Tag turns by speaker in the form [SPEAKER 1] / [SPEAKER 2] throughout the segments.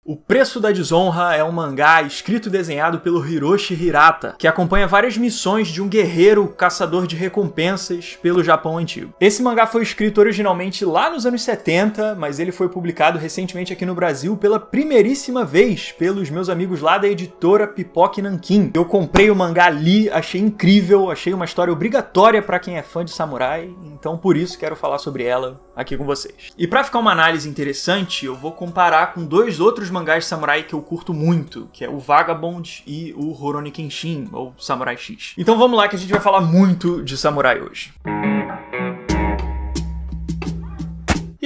[SPEAKER 1] O Preço da Desonra é um mangá escrito e desenhado pelo Hiroshi Hirata, que acompanha várias missões de um guerreiro caçador de recompensas pelo Japão antigo. Esse mangá foi escrito originalmente lá nos anos 70, mas ele foi publicado recentemente aqui no Brasil pela primeiríssima vez pelos meus amigos lá da editora Pipoque Nankin. Eu comprei o mangá ali, achei incrível, achei uma história obrigatória pra quem é fã de samurai, então por isso quero falar sobre ela aqui com vocês. E pra ficar uma análise interessante, eu vou comparar com dois outros mangás de samurai que eu curto muito, que é o Vagabond e o Rurouni Kenshin, ou Samurai X. Então vamos lá que a gente vai falar muito de samurai hoje.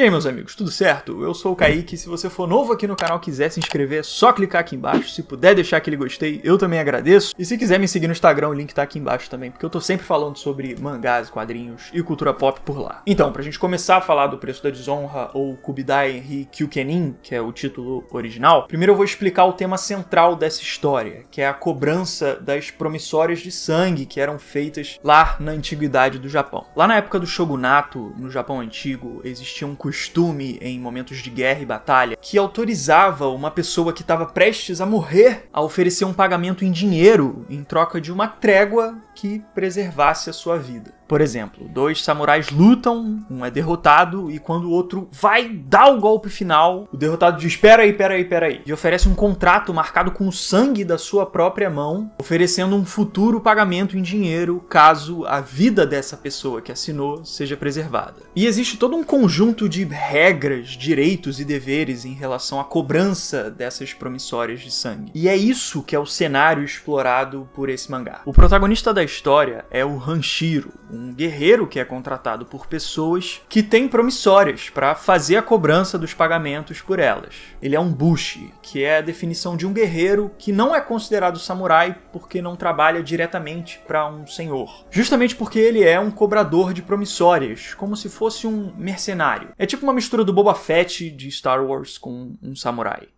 [SPEAKER 1] E aí, meus amigos, tudo certo? Eu sou o Kaique, se você for novo aqui no canal e quiser se inscrever, é só clicar aqui embaixo. Se puder deixar aquele gostei, eu também agradeço. E se quiser me seguir no Instagram, o link tá aqui embaixo também, porque eu tô sempre falando sobre mangás, quadrinhos e cultura pop por lá. Então, pra gente começar a falar do Preço da Desonra, ou Kubidai Ri Kyukenin, que é o título original, primeiro eu vou explicar o tema central dessa história, que é a cobrança das promissórias de sangue que eram feitas lá na antiguidade do Japão. Lá na época do shogunato, no Japão antigo, existia um costume em momentos de guerra e batalha que autorizava uma pessoa que estava prestes a morrer a oferecer um pagamento em dinheiro em troca de uma trégua que preservasse a sua vida. Por exemplo, dois samurais lutam, um é derrotado e quando o outro vai dar o golpe final, o derrotado diz: peraí, e oferece um contrato marcado com o sangue da sua própria mão, oferecendo um futuro pagamento em dinheiro caso a vida dessa pessoa que assinou seja preservada. E existe todo um conjunto de regras, direitos e deveres em relação à cobrança dessas promissórias de sangue. E é isso que é o cenário explorado por esse mangá. O protagonista da história é o Hanshiro, um guerreiro que é contratado por pessoas que têm promissórias para fazer a cobrança dos pagamentos por elas. Ele é um bushi, que é a definição de um guerreiro que não é considerado samurai porque não trabalha diretamente para um senhor. Justamente porque ele é um cobrador de promissórias, como se fosse um mercenário. É tipo uma mistura do Boba Fett de Star Wars com um samurai.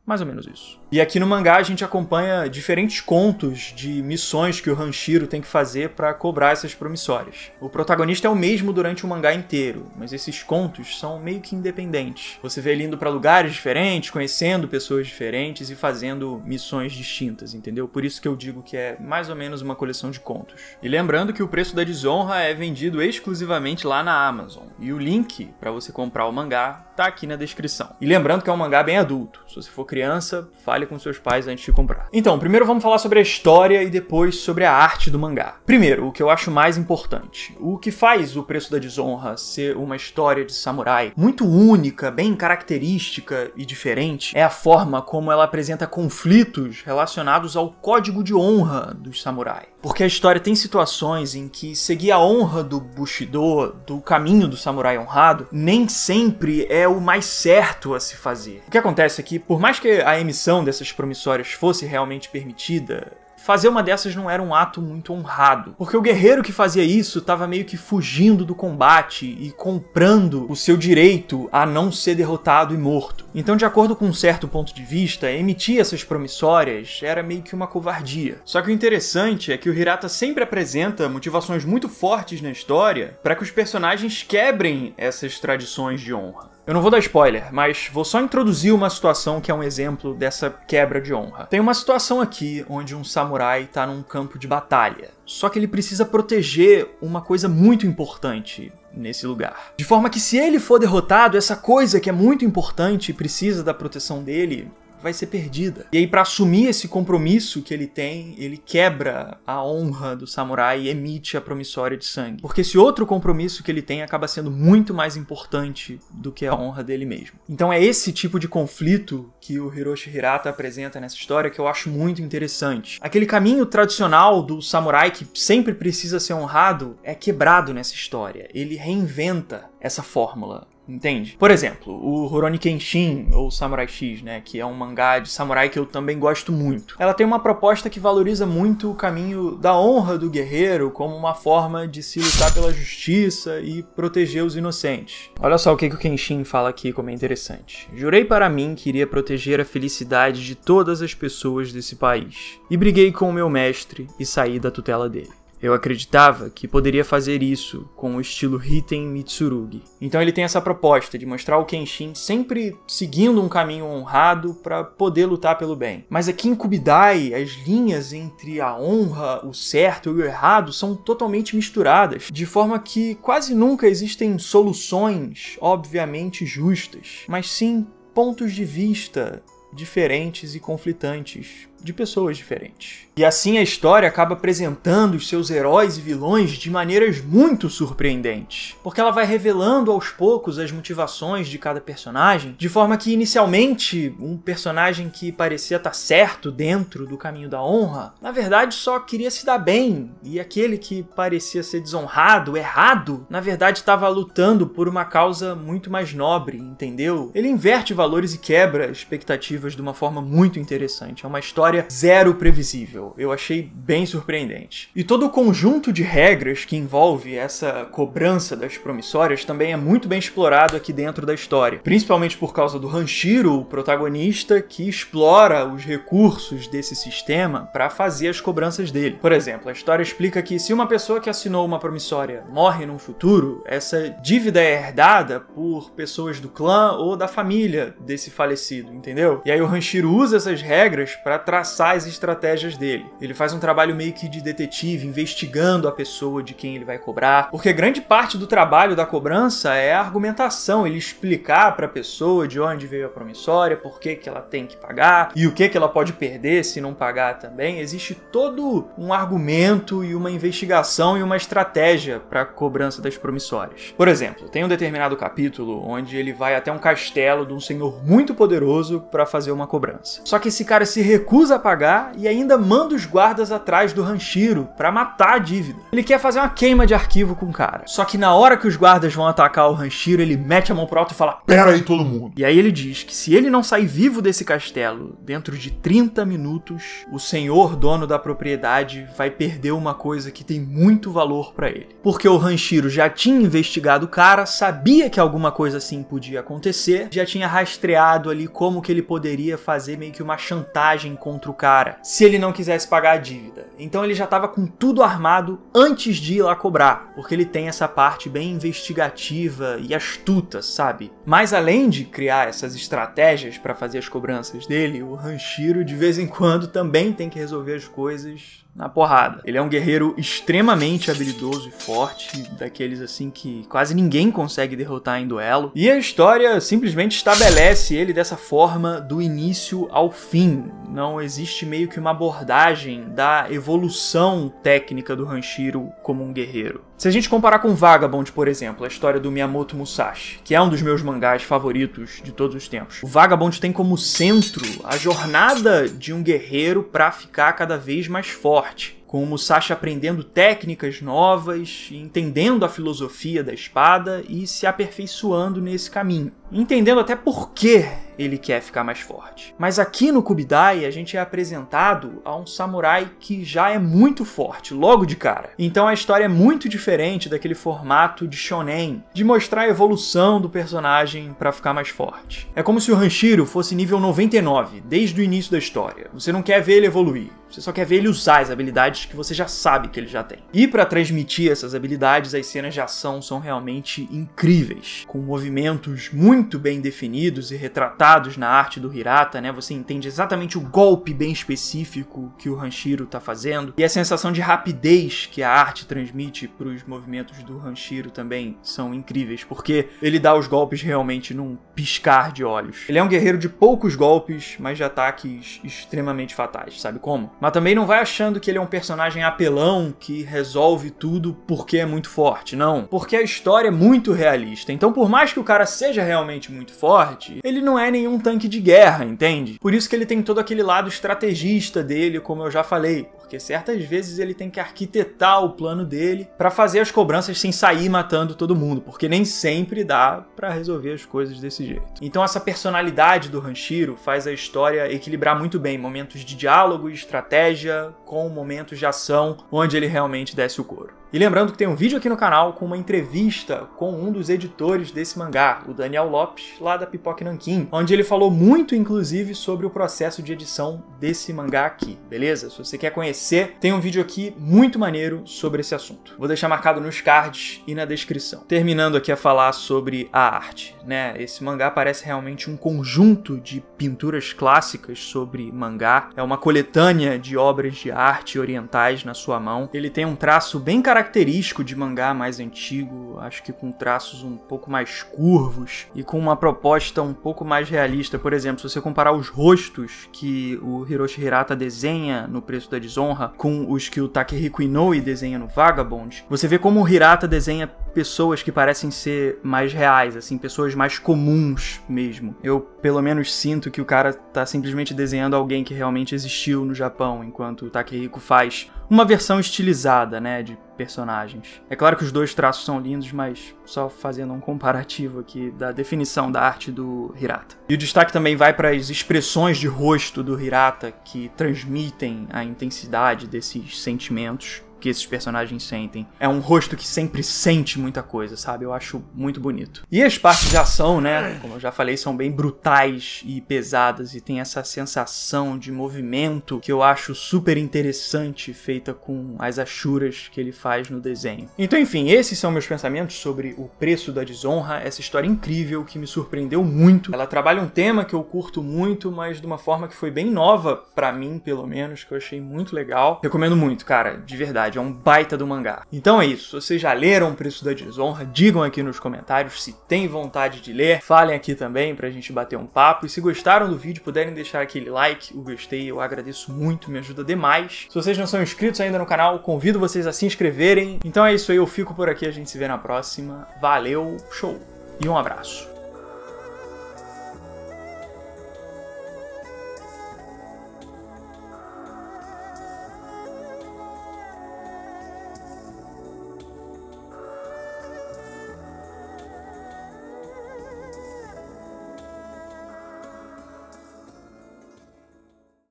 [SPEAKER 1] Mais ou menos isso. E aqui no mangá a gente acompanha diferentes contos de missões que o Hanshiro tem que fazer para cobrar essas promissórias. O protagonista é o mesmo durante o mangá inteiro, mas esses contos são meio que independentes. Você vê ele indo para lugares diferentes, conhecendo pessoas diferentes e fazendo missões distintas, entendeu? Por isso que eu digo que é mais ou menos uma coleção de contos. E lembrando que o Preço da Desonra é vendido exclusivamente lá na Amazon. E o link para você comprar o mangá tá aqui na descrição. E lembrando que é um mangá bem adulto. Se você for criança, fale com seus pais antes de comprar. Então, primeiro vamos falar sobre a história e depois sobre a arte do mangá. Primeiro, o que eu acho mais importante. O que faz o Preço da Desonra ser uma história de samurai muito única, bem característica e diferente, é a forma como ela apresenta conflitos relacionados ao código de honra dos samurai. Porque a história tem situações em que seguir a honra do Bushido, do caminho do samurai honrado, nem sempre é o mais certo a se fazer. O que acontece é que, por mais que a emissão dessas promissórias fosse realmente permitida, fazer uma dessas não era um ato muito honrado, porque o guerreiro que fazia isso estava meio que fugindo do combate e comprando o seu direito a não ser derrotado e morto. Então, de acordo com um certo ponto de vista, emitir essas promissórias era meio que uma covardia. Só que o interessante é que o Hirata sempre apresenta motivações muito fortes na história para que os personagens quebrem essas tradições de honra. Eu não vou dar spoiler, mas vou só introduzir uma situação que é um exemplo dessa quebra de honra. Tem uma situação aqui onde um samurai tá num campo de batalha, só que ele precisa proteger uma coisa muito importante nesse lugar. De forma que se ele for derrotado, essa coisa que é muito importante e precisa da proteção dele vai ser perdida. E aí, para assumir esse compromisso que ele tem, ele quebra a honra do samurai e emite a promissória de sangue. Porque esse outro compromisso que ele tem acaba sendo muito mais importante do que a honra dele mesmo. Então é esse tipo de conflito que o Hiroshi Hirata apresenta nessa história que eu acho muito interessante. Aquele caminho tradicional do samurai que sempre precisa ser honrado é quebrado nessa história. Ele reinventa essa fórmula. Entende? Por exemplo, o Rurouni Kenshin, ou Samurai X, né, que é um mangá de samurai que eu também gosto muito. Ela tem uma proposta que valoriza muito o caminho da honra do guerreiro como uma forma de se lutar pela justiça e proteger os inocentes. Olha só o que o Kenshin fala aqui como é interessante. Jurei para mim que iria proteger a felicidade de todas as pessoas desse país. E briguei com o meu mestre e saí da tutela dele. Eu acreditava que poderia fazer isso com o estilo Hiten Mitsurugi. Então ele tem essa proposta de mostrar o Kenshin sempre seguindo um caminho honrado para poder lutar pelo bem. Mas aqui em Kubidai, as linhas entre a honra, o certo e o errado são totalmente misturadas, de forma que quase nunca existem soluções obviamente justas, mas sim pontos de vista diferentes e conflitantes de pessoas diferentes. E assim a história acaba apresentando os seus heróis e vilões de maneiras muito surpreendentes, porque ela vai revelando aos poucos as motivações de cada personagem, de forma que inicialmente um personagem que parecia estar certo dentro do caminho da honra, na verdade só queria se dar bem, e aquele que parecia ser desonrado, errado, na verdade estava lutando por uma causa muito mais nobre, entendeu? Ele inverte valores e quebra expectativas de uma forma muito interessante. É uma história zero previsível. Eu achei bem surpreendente. E todo o conjunto de regras que envolve essa cobrança das promissórias também é muito bem explorado aqui dentro da história. Principalmente por causa do Hanshiro, o protagonista, que explora os recursos desse sistema para fazer as cobranças dele. Por exemplo, a história explica que se uma pessoa que assinou uma promissória morre num futuro, essa dívida é herdada por pessoas do clã ou da família desse falecido, entendeu? E aí o Hanshiro usa essas regras para traçar as estratégias dele. Ele faz um trabalho meio que de detetive, investigando a pessoa de quem ele vai cobrar, porque grande parte do trabalho da cobrança é a argumentação, ele explicar para a pessoa de onde veio a promissória, por que ela tem que pagar e o que ela pode perder se não pagar também. Existe todo um argumento e uma investigação e uma estratégia para a cobrança das promissórias. Por exemplo, tem um determinado capítulo onde ele vai até um castelo de um senhor muito poderoso para fazer uma cobrança. Só que esse cara se recusa a pagar e ainda manda os guardas atrás do Hanshiro pra matar a dívida. Ele quer fazer uma queima de arquivo com o cara. Só que na hora que os guardas vão atacar o Hanshiro, ele mete a mão pro alto e fala: "Pera aí todo mundo." E aí ele diz que se ele não sair vivo desse castelo dentro de 30 minutos, o senhor dono da propriedade vai perder uma coisa que tem muito valor pra ele. Porque o Hanshiro já tinha investigado o cara, sabia que alguma coisa assim podia acontecer, já tinha rastreado ali como que ele poderia fazer meio que uma chantagem contra o cara, se ele não quisesse pagar a dívida. Então ele já estava com tudo armado antes de ir lá cobrar, porque ele tem essa parte bem investigativa e astuta, sabe? Mas além de criar essas estratégias para fazer as cobranças dele, o Hanshiro de vez em quando também tem que resolver as coisas na porrada. Ele é um guerreiro extremamente habilidoso e forte, daqueles assim que quase ninguém consegue derrotar em duelo. E a história simplesmente estabelece ele dessa forma do início ao fim. Não existe meio que uma abordagem da evolução técnica do Hanshiro como um guerreiro. Se a gente comparar com Vagabond, por exemplo, a história do Miyamoto Musashi, que é um dos meus mangás favoritos de todos os tempos, o Vagabond tem como centro a jornada de um guerreiro para ficar cada vez mais forte, com o Musashi aprendendo técnicas novas, entendendo a filosofia da espada e se aperfeiçoando nesse caminho, entendendo até por que ele quer ficar mais forte. Mas aqui no Kubidai a gente é apresentado a um samurai que já é muito forte, logo de cara. Então a história é muito diferente daquele formato de shonen, de mostrar a evolução do personagem para ficar mais forte. É como se o Hanshiro fosse nível 99, desde o início da história. Você não quer ver ele evoluir, você só quer ver ele usar as habilidades que você já sabe que ele já tem. E para transmitir essas habilidades, as cenas de ação são realmente incríveis, com movimentos muito bem definidos e retratados na arte do Hirata, né? Você entende exatamente o golpe bem específico que o Hanshiro tá fazendo, e a sensação de rapidez que a arte transmite para os movimentos do Hanshiro também são incríveis, porque ele dá os golpes realmente num piscar de olhos. Ele é um guerreiro de poucos golpes, mas de ataques extremamente fatais, sabe como? Mas também não vai achando que ele é um personagem apelão que resolve tudo porque é muito forte, não. Porque a história é muito realista, então por mais que o cara seja realmente muito forte, ele não é nenhum tanque de guerra, entende? Por isso que ele tem todo aquele lado estrategista dele, como eu já falei, porque certas vezes ele tem que arquitetar o plano dele pra fazer as cobranças sem sair matando todo mundo, porque nem sempre dá pra resolver as coisas desse jeito. Então essa personalidade do Hanshiro faz a história equilibrar muito bem momentos de diálogo e estratégia com momentos de ação onde ele realmente desce o couro. E lembrando que tem um vídeo aqui no canal com uma entrevista com um dos editores desse mangá, o Daniel Lopes, lá da Pipoca Nanquim, onde ele falou muito, inclusive, sobre o processo de edição desse mangá aqui, beleza? Se você quer conhecer, tem um vídeo aqui muito maneiro sobre esse assunto. Vou deixar marcado nos cards e na descrição. Terminando aqui a falar sobre a arte, né? Esse mangá parece realmente um conjunto de pinturas clássicas sobre mangá. É uma coletânea de obras de arte orientais na sua mão. Ele tem um traço bem característico de mangá mais antigo, acho que com traços um pouco mais curvos e com uma proposta um pouco mais realista. Por exemplo, se você comparar os rostos que o Hiroshi Hirata desenha no Preço da Desonra com os que o Takehiko Inoue desenha no Vagabond, você vê como o Hirata desenha pessoas que parecem ser mais reais, assim, pessoas mais comuns mesmo. Eu, pelo menos, sinto que o cara tá simplesmente desenhando alguém que realmente existiu no Japão, enquanto o Takehiko faz uma versão estilizada, né, de personagens. É claro que os dois traços são lindos, mas só fazendo um comparativo aqui da definição da arte do Hirata. E o destaque também vai para as expressões de rosto do Hirata, que transmitem a intensidade desses sentimentos que esses personagens sentem. É um rosto que sempre sente muita coisa, sabe? Eu acho muito bonito. E as partes de ação, né, como eu já falei, são bem brutais e pesadas e tem essa sensação de movimento que eu acho super interessante, feita com as achuras que ele faz no desenho. Então, enfim, esses são meus pensamentos sobre O Preço da Desonra, essa história incrível que me surpreendeu muito. Ela trabalha um tema que eu curto muito, mas de uma forma que foi bem nova pra mim, pelo menos, que eu achei muito legal. Recomendo muito, cara, de verdade. É um baita do mangá. Então é isso. Se vocês já leram O Preço da Desonra, digam aqui nos comentários se tem vontade de ler. Falem aqui também pra gente bater um papo. E se gostaram do vídeo, puderem deixar aquele like, o gostei, eu agradeço muito, me ajuda demais. Se vocês não são inscritos ainda no canal, convido vocês a se inscreverem. Então é isso aí, eu fico por aqui, a gente se vê na próxima. Valeu, show! E um abraço.